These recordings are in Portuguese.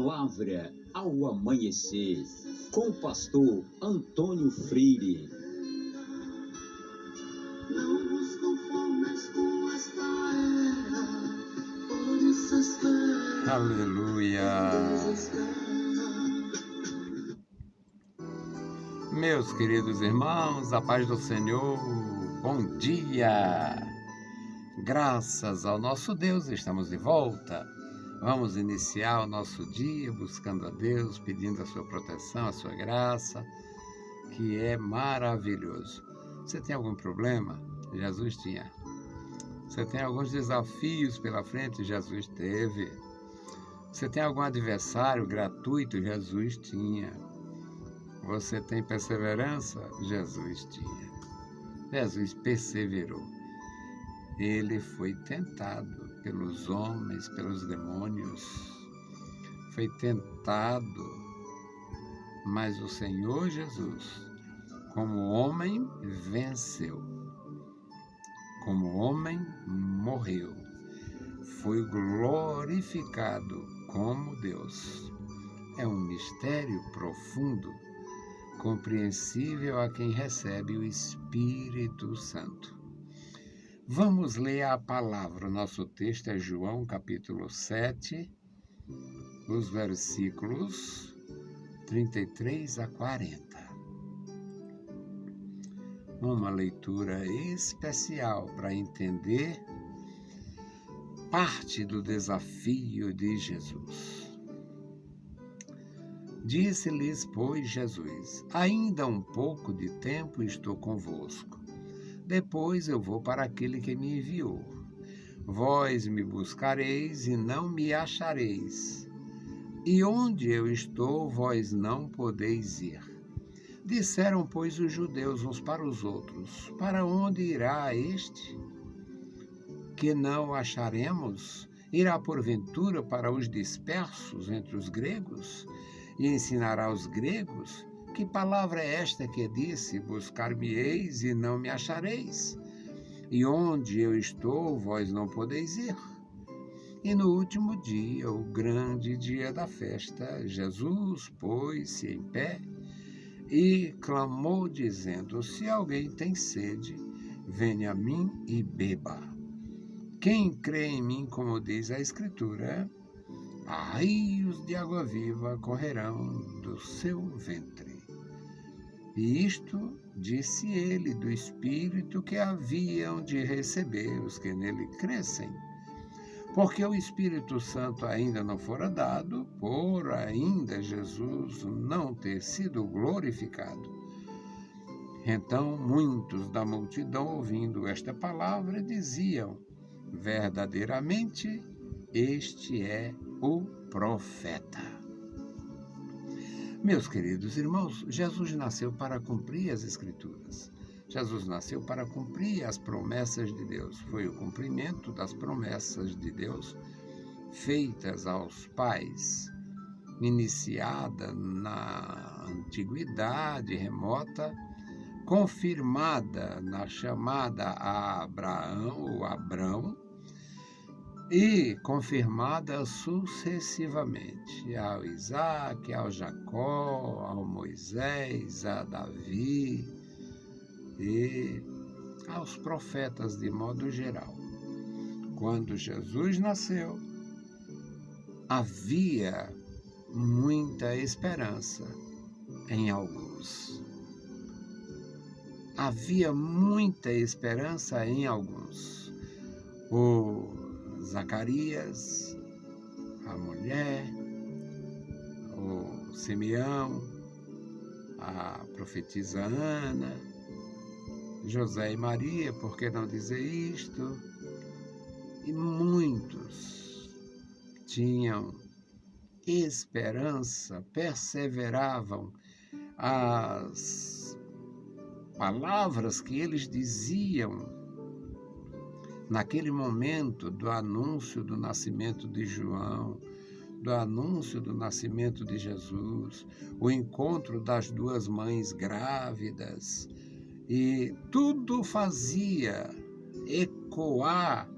Palavra ao Amanhecer, com o pastor Antônio Freire. Não nos conformes com esta era, por isso espera. Aleluia! Meus queridos irmãos, a paz do Senhor, bom dia! Graças ao nosso Deus, estamos de volta. Vamos iniciar o nosso dia buscando a Deus, pedindo a sua proteção, a sua graça, que é maravilhoso. Você tem algum problema? Jesus tinha. Você tem alguns desafios pela frente? Jesus teve. Você tem algum adversário gratuito? Jesus tinha. Você tem perseverança? Jesus tinha. Jesus perseverou. Ele foi tentado pelos homens, pelos demônios. Foi tentado, mas o Senhor Jesus, como homem, venceu. Como homem, morreu. Foi glorificado como Deus. É um mistério profundo, compreensível a quem recebe o Espírito Santo. Vamos ler a palavra. O nosso texto é João, capítulo 7, os versículos 33 a 40. Uma leitura especial para entender parte do desafio de Jesus. Disse-lhes, pois, Jesus: ainda um pouco de tempo estou convosco. Depois eu vou para aquele que me enviou. Vós me buscareis e não me achareis. E onde eu estou, vós não podeis ir. Disseram, pois, os judeus uns para os outros: para onde irá este? Que não acharemos? Irá porventura para os dispersos entre os gregos? E ensinará os gregos? Que palavra é esta que disse: buscar-me-eis e não me achareis? E onde eu estou, vós não podeis ir? E no último dia, o grande dia da festa, Jesus pôs-se em pé e clamou, dizendo: se alguém tem sede, venha a mim e beba. Quem crê em mim, como diz a Escritura, rios de água viva correrão do seu ventre. E isto disse ele do Espírito que haviam de receber os que nele crescem. Porque o Espírito Santo ainda não fora dado, por ainda Jesus não ter sido glorificado. Então muitos da multidão, ouvindo esta palavra, diziam: verdadeiramente, este é o profeta. Meus queridos irmãos, Jesus nasceu para cumprir as Escrituras. Jesus nasceu para cumprir as promessas de Deus. Foi o cumprimento das promessas de Deus feitas aos pais, iniciada na antiguidade remota, confirmada na chamada a Abraão ou Abrão, e confirmada sucessivamente ao Isaac, ao Jacó, ao Moisés, a Davi e aos profetas de modo geral. Quando Jesus nasceu, havia muita esperança em alguns. Havia muita esperança em alguns. O Zacarias, a mulher, o Simeão, a profetisa Ana, José e Maria, por que não dizer isto? E muitos tinham esperança, perseveravam. As palavras que eles diziam naquele momento do anúncio do nascimento de João, do anúncio do nascimento de Jesus, o encontro das duas mães grávidas, e tudo fazia ecoar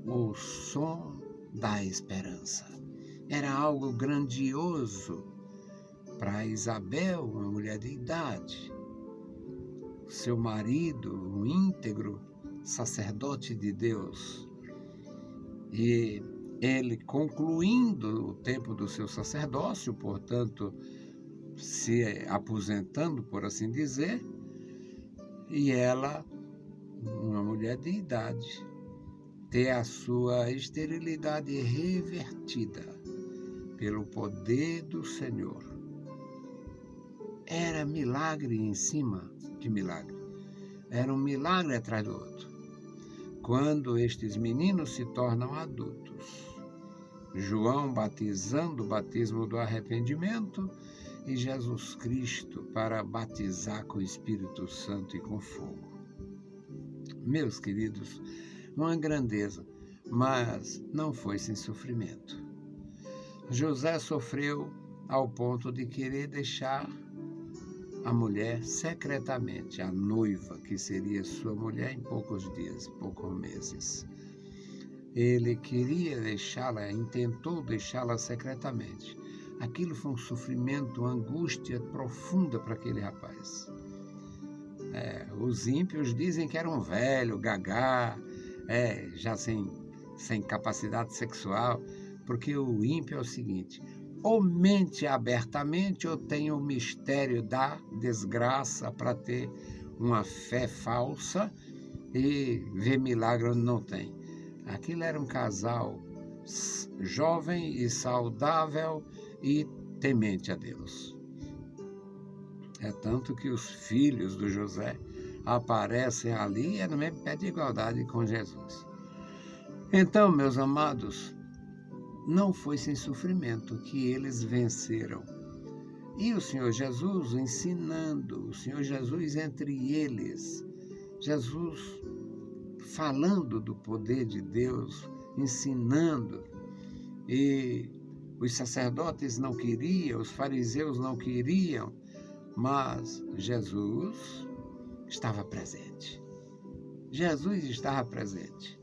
o som da esperança. Era algo grandioso para Isabel, uma mulher de idade. Seu marido, um íntegro sacerdote de Deus. E ele, concluindo o tempo do seu sacerdócio, portanto, se aposentando, por assim dizer, e ela, uma mulher de idade, ter a sua esterilidade revertida pelo poder do Senhor. Era milagre em cima de milagre. Era um milagre atrás do outro. Quando estes meninos se tornam adultos, João batizando o batismo do arrependimento e Jesus Cristo para batizar com o Espírito Santo e com fogo. Meus queridos, uma grandeza, mas não foi sem sofrimento. José sofreu ao ponto de querer deixar a mulher secretamente, a noiva, que seria sua mulher em poucos dias, poucos meses. Ele queria deixá-la, intentou deixá-la secretamente. Aquilo foi um sofrimento, uma angústia profunda para aquele rapaz. Os ímpios dizem que era um velho, gagá, já sem capacidade sexual, porque o ímpio é o seguinte: ou mente abertamente ou tem o mistério da desgraça para ter uma fé falsa e ver milagre onde não tem. Aquilo era um casal jovem e saudável e temente a Deus. É tanto que os filhos do José aparecem ali e é no mesmo pé de igualdade com Jesus. Então, meus amados, não foi sem sofrimento que eles venceram. E o Senhor Jesus ensinando, o Senhor Jesus entre eles, Jesus falando do poder de Deus, ensinando. E os sacerdotes não queriam, os fariseus não queriam, mas Jesus estava presente. Jesus estava presente.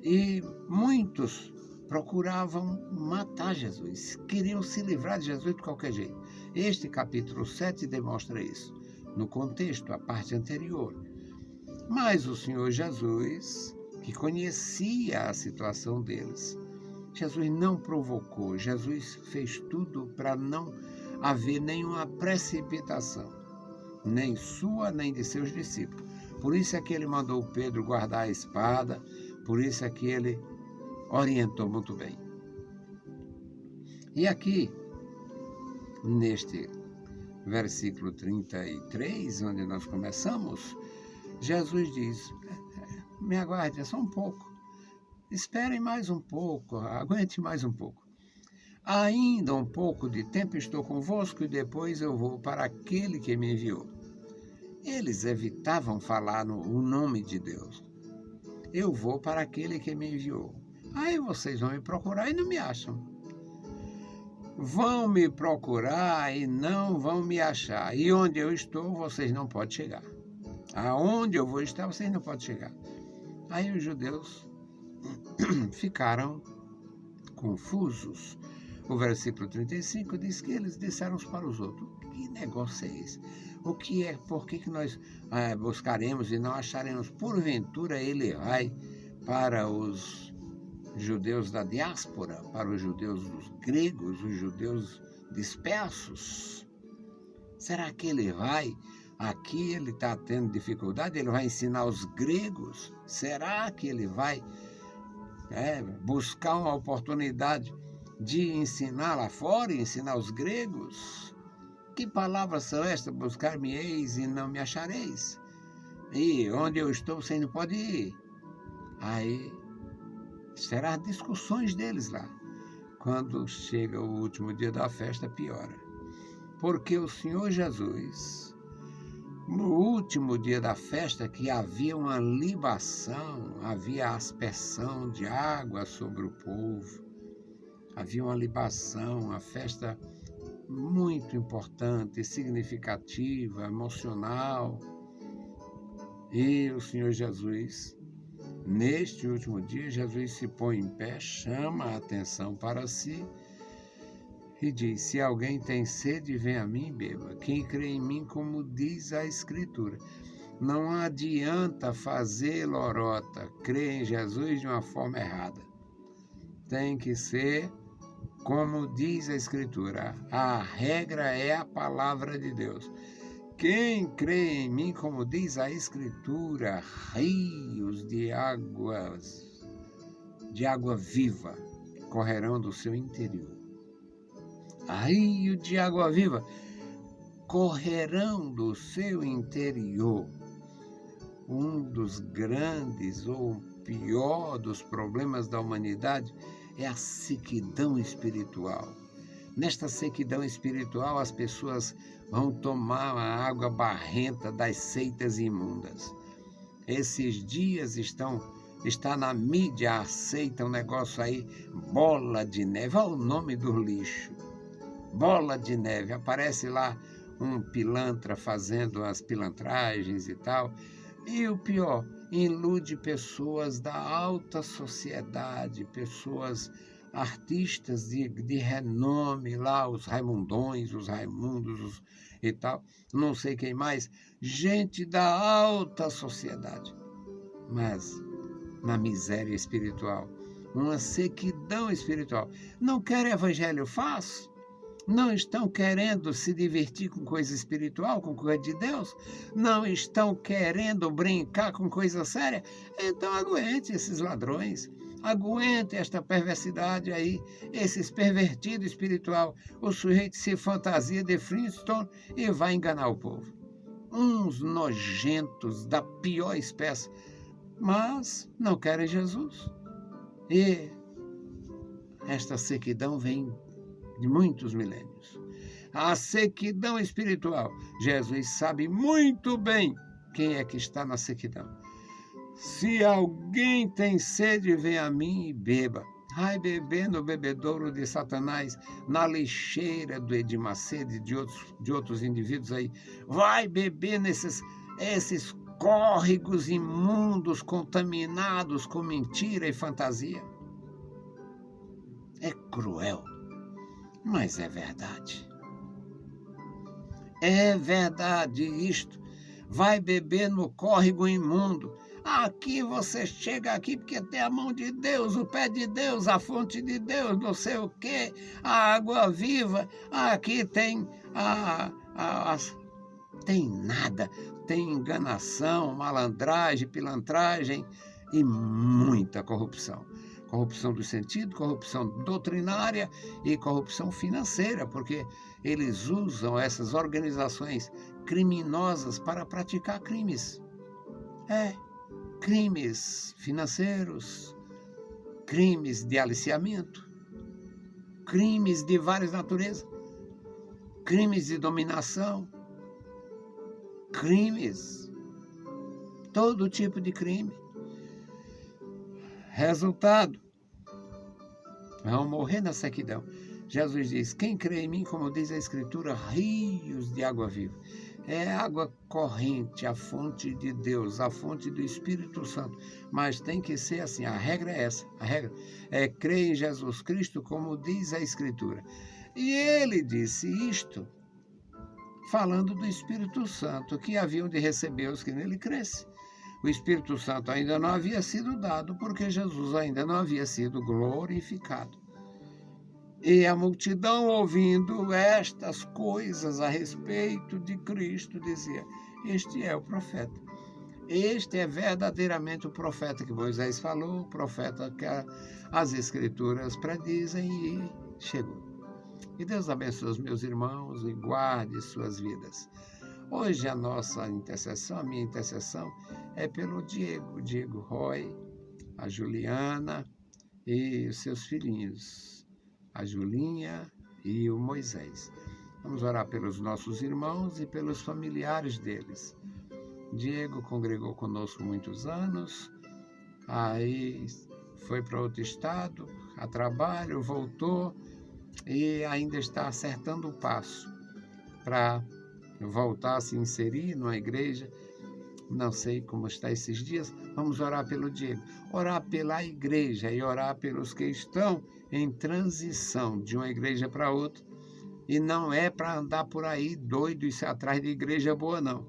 E muitos procuravam matar Jesus, queriam se livrar de Jesus de qualquer jeito. Este capítulo 7 demonstra isso, no contexto, a parte anterior. Mas o Senhor Jesus, que conhecia a situação deles, Jesus não provocou, Jesus fez tudo para não haver nenhuma precipitação, nem sua, nem de seus discípulos. Por isso é que ele mandou Pedro guardar a espada, por isso é que ele orientou muito bem. E aqui, neste versículo 33, onde nós começamos, Jesus diz: me aguarde só um pouco, esperem mais um pouco, aguente mais um pouco. Ainda um pouco de tempo estou convosco e depois eu vou para aquele que me enviou. Eles evitavam falar o nome de Deus. Eu vou para aquele que me enviou. Aí vocês vão me procurar e não me acham. Vão me procurar e não vão me achar. E onde eu estou, vocês não podem chegar. Aonde eu vou estar, vocês não podem chegar. Aí os judeus ficaram confusos. O versículo 35 diz que eles disseram uns para os outros: que negócio é esse? O que é? Por que nós buscaremos e não acharemos? Porventura ele vai para os judeus da diáspora, para os judeus dos gregos, os judeus dispersos? Será que ele vai? Aqui ele está tendo dificuldade, ele vai ensinar os gregos? Será que ele vai buscar uma oportunidade de ensinar lá fora, ensinar os gregos? Que palavras são estas? Buscar-me-eis e não me achareis. E onde eu estou, você não pode ir. Aí serão as discussões deles lá. Quando chega o último dia da festa, piora. Porque o Senhor Jesus, no último dia da festa, que havia uma libação, havia aspersão de água sobre o povo, havia uma libação, uma festa muito importante, significativa, emocional. E o Senhor Jesus, neste último dia, Jesus se põe em pé, chama a atenção para si E diz: se alguém tem sede, vem a mim e beba. Quem crê em mim, como diz a Escritura. Não adianta fazer lorota, crer em Jesus de uma forma errada. Tem que ser como diz a Escritura. A regra é a palavra de Deus. Quem crê em mim, como diz a Escritura, rios de água viva correrão do seu interior. Rio de água viva correrão do seu interior. Um dos grandes ou pior dos problemas da humanidade é a sequidão espiritual. Nesta sequidão espiritual, as pessoas vão tomar a água barrenta das seitas imundas. Esses dias está na mídia, aceita um negócio aí, bola de neve. Olha o nome do lixo. Bola de neve. Aparece lá um pilantra fazendo as pilantragens e tal. E o pior, ilude pessoas da alta sociedade, pessoas artistas de renome lá, os Raimundões, os Raimundos e tal, não sei quem mais, gente da alta sociedade, mas na miséria espiritual, uma sequidão espiritual. Não quer evangelho fácil? Não estão querendo se divertir com coisa espiritual, com coisa de Deus? Não estão querendo brincar com coisa séria? Então aguente esses ladrões, aguente esta perversidade aí, esses pervertidos espiritual. O sujeito se fantasia de Flintstone e vai enganar o povo. Uns nojentos da pior espécie, mas não querem Jesus. E esta sequidão vem de muitos milênios. A sequidão espiritual. Jesus sabe muito bem quem é que está na sequidão. Se alguém tem sede, vem a mim e beba. Vai beber no bebedouro de Satanás, na lixeira do Edir Macedo e de outros indivíduos aí. Vai beber esses córregos imundos, contaminados com mentira e fantasia. É cruel. Mas é verdade. É verdade isto. Vai beber no córrego imundo. Aqui você chega aqui porque tem a mão de Deus, o pé de Deus, a fonte de Deus, não sei o quê, a água viva. Aqui tem tem nada. Tem enganação, malandragem, pilantragem e muita corrupção. Corrupção do sentido, corrupção doutrinária e corrupção financeira, porque eles usam essas organizações criminosas para praticar crimes. Crimes financeiros, crimes de aliciamento, crimes de várias naturezas, crimes de dominação, crimes, todo tipo de crime. Resultado, vão morrer na sequidão. Jesus diz: quem crê em mim, como diz a Escritura, rios de água viva. É água corrente, a fonte de Deus, a fonte do Espírito Santo. Mas tem que ser assim, a regra é essa. A regra é crer em Jesus Cristo, como diz a Escritura. E ele disse isto falando do Espírito Santo, que haviam de receber os que nele crescem. O Espírito Santo ainda não havia sido dado, porque Jesus ainda não havia sido glorificado. E a multidão, ouvindo estas coisas a respeito de Cristo, dizia: este é o profeta. Este é verdadeiramente o profeta que Moisés falou, o profeta que as Escrituras predizem, e chegou. E Deus abençoe os meus irmãos e guarde suas vidas. Hoje a nossa intercessão, a minha intercessão, é pelo Diego Roy, a Juliana e os seus filhinhos, a Julinha e o Moisés. Vamos orar pelos nossos irmãos e pelos familiares deles. Diego congregou conosco muitos anos, aí foi para outro estado, a trabalho, voltou e ainda está acertando o passo para voltar a se inserir numa igreja. Não sei como está esses dias. Vamos orar pelo Diego, orar pela igreja e orar pelos que estão em transição de uma igreja para outra, E não é para andar por aí doido e ser atrás de igreja boa, não.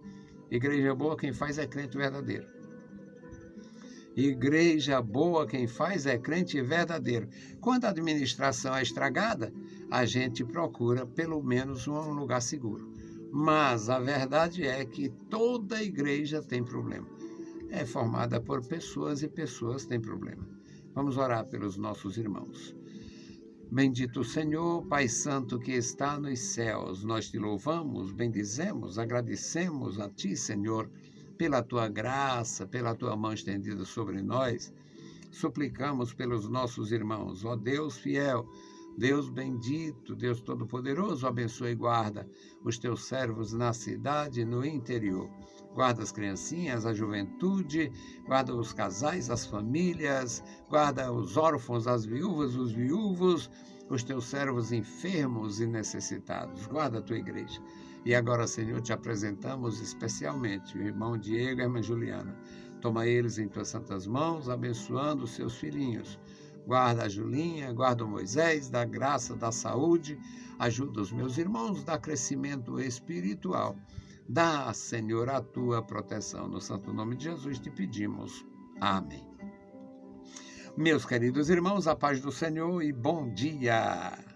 Igreja boa quem faz é crente verdadeiro. Igreja boa quem faz é crente verdadeiro. Quando a administração é estragada, a gente procura pelo menos um lugar seguro. Mas a verdade é que toda igreja tem problema. É formada por pessoas e pessoas têm problema. Vamos orar pelos nossos irmãos. Bendito Senhor, Pai Santo que está nos céus, nós te louvamos, bendizemos, agradecemos a Ti, Senhor, pela Tua graça, pela Tua mão estendida sobre nós. Suplicamos pelos nossos irmãos, ó Deus fiel, Deus bendito, Deus todo-poderoso, abençoe e guarda os Teus servos na cidade e no interior. Guarda as criancinhas, a juventude, guarda os casais, as famílias, guarda os órfãos, as viúvas, os viúvos, os Teus servos enfermos e necessitados. Guarda a Tua igreja. E agora, Senhor, te apresentamos especialmente o irmão Diego e a irmã Juliana. Toma eles em Tuas santas mãos, abençoando os seus filhinhos. Guarda a Julinha, guarda o Moisés, dá graça, dá saúde, ajuda os meus irmãos, dá crescimento espiritual. Dá, Senhor, a Tua proteção. No santo nome de Jesus te pedimos. Amém. Meus queridos irmãos, a paz do Senhor e bom dia.